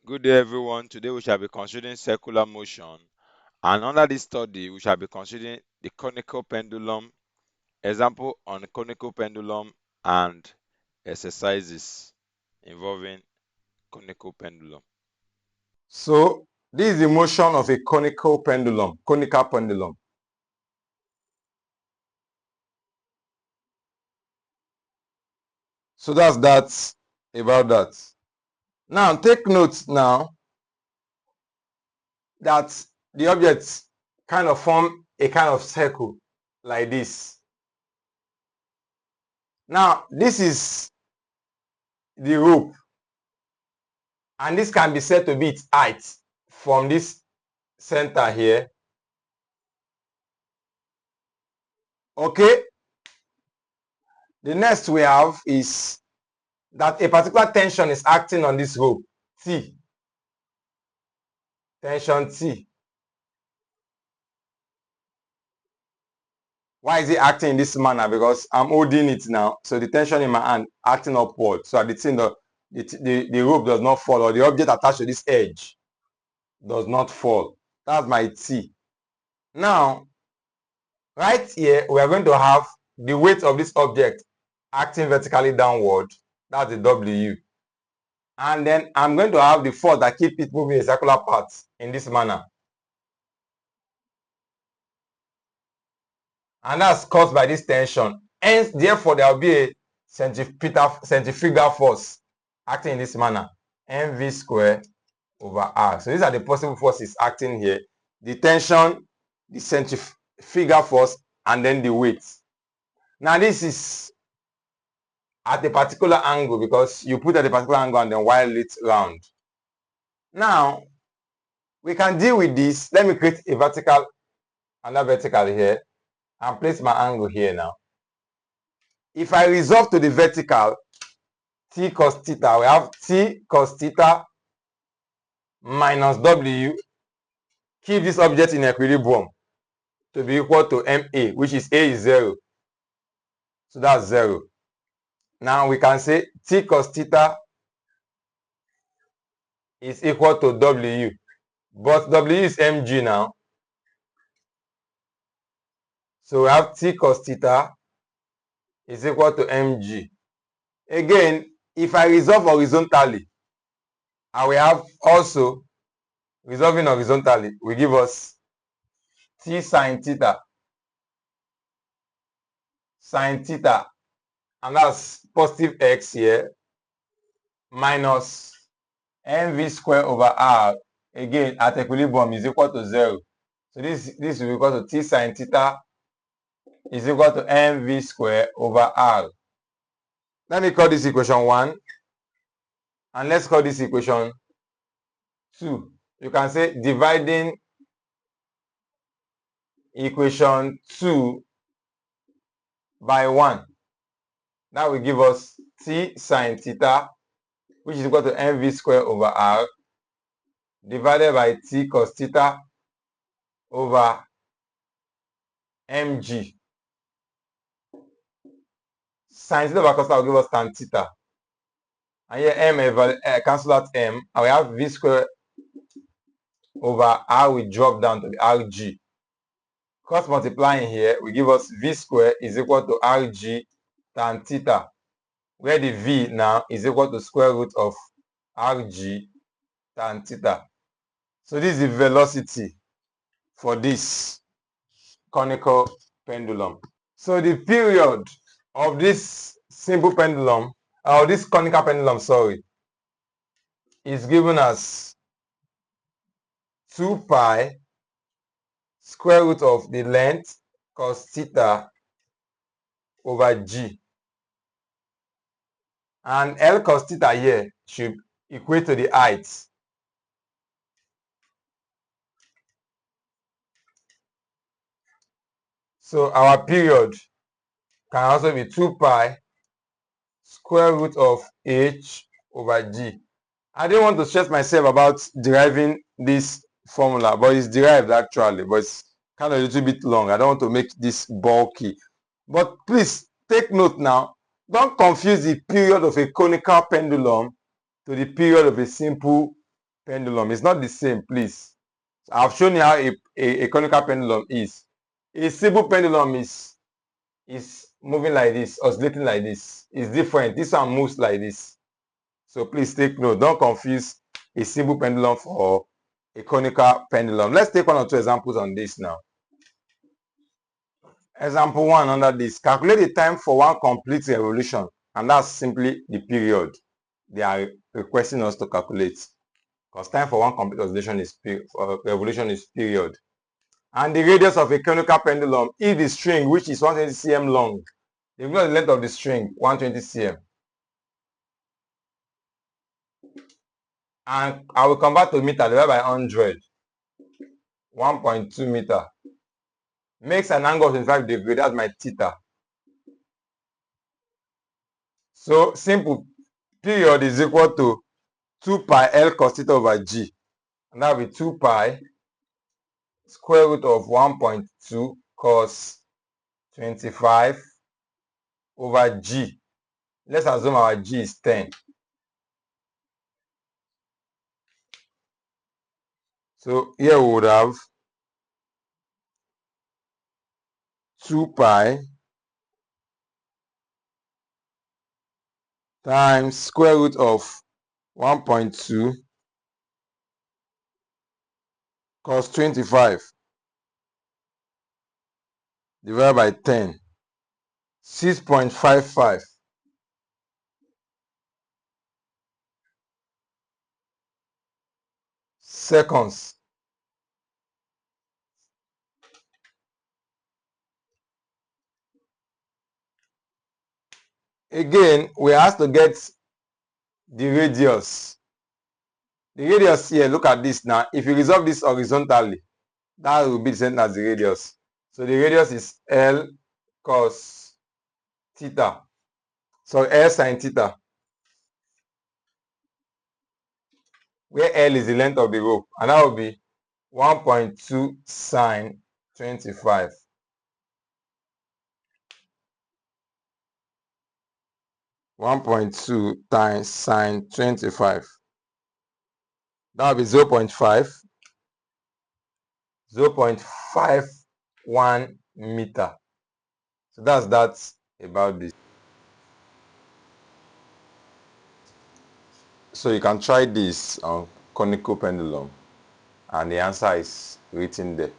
Good day, everyone. Today we shall be considering circular motion, and under this study, we shall be considering the conical pendulum, example on the conical pendulum, and exercises involving conical pendulum. So this is the motion of a conical pendulum. So that's that about that. Now take note now that the objects kind of form a kind of circle like this. Now this is the rope, and this can be said to be its height from this center here. Okay. The next we have is that a particular tension is acting on this rope, T. Tension T. Why is it acting in this manner? Because I'm holding it now, so the tension in my hand acting upward, so the rope does not fall, or the object attached to this edge does not fall. That's my T. Now, right here, we are going to have the weight of this object acting vertically downward. That's the W. And then I'm going to have the force that keeps it moving a circular path in this manner. And that's caused by this tension. Hence, therefore, there will be a centrifugal force acting in this manner. mv squared over r. So these are the possible forces acting here. The tension, the centrifugal force, and then the weight. Now this is at a particular angle because you put at a particular angle and then wire it round. Now, we can deal with this. Let me create a vertical, another vertical here, and place my angle here now. If I resolve to the vertical, t cos theta, we have t cos theta minus w, keep this object in equilibrium to be equal to ma, which is a is 0. So that's 0. Now we can say t cos theta is equal to w, but w is mg now. So we have t cos theta is equal to mg. Again, if I resolve horizontally, I will have also resolving horizontally will give us t sine theta, and that's positive x here, minus mv squared over r, again at equilibrium, is equal to 0. So this will be equal to t sine theta is equal to mv squared over r. Let me call this equation 1, and let's call this equation 2. You can say dividing equation 2 by 1. That will give us t sine theta, which is equal to mv squared over r, divided by t cos theta over mg. Sine theta over cos theta will give us tan theta. And here m cancel out m, and we have v squared over r will drop down to the rg. Cross multiplying here will give us v squared is equal to rg tan theta, where the v now is equal to square root of rg tan theta. So this is the velocity for this conical pendulum. So the period of this simple pendulum, or this conical pendulum, sorry, is given as 2 pi square root of the length cos theta over g. And L cos theta here should equate to the height. So our period can also be 2 pi square root of h over g. I didn't want to stress myself about deriving this formula, but it's derived actually, but it's kind of a little bit long. I don't want to make this bulky. But please take note now. Don't confuse the period of a conical pendulum to the period of a simple pendulum. It's not the same, please. I've shown you how a conical pendulum is. A simple pendulum is moving like this, oscillating like this. It's different. This one moves like this. So please take note. Don't confuse a simple pendulum for a conical pendulum. Let's take one or two examples on this now. Example 1 under this. Calculate the time for one complete revolution. And that's simply the period they are requesting us to calculate. Because time for one complete revolution is period. And the radius of a conical pendulum is the string, which is 120 cm long. If you know the length of the string, 120 cm. And I will convert to meter divided by 100. 1.2 meter. Makes an angle of 25 degrees. That's my theta. So simple. Period is equal to 2 pi L cos theta over G. And that will be 2 pi square root of 1.2 cos 25 over G. Let's assume our G is 10. So here we would have 2 pi times square root of 1.2 cos 25 divided by 10. 6.55 seconds. Again, we have to get the radius. The radius here, look at this now. If you resolve this horizontally, that will be the same as the radius. So the radius is L cos theta. So L sin theta. Where L is the length of the rope. And that will be 1.2 sine 25. 1.2 times sine 25. That will be 0.5. 0.51 meter. So that's that about this. So you can try this on conical pendulum and the answer is written there.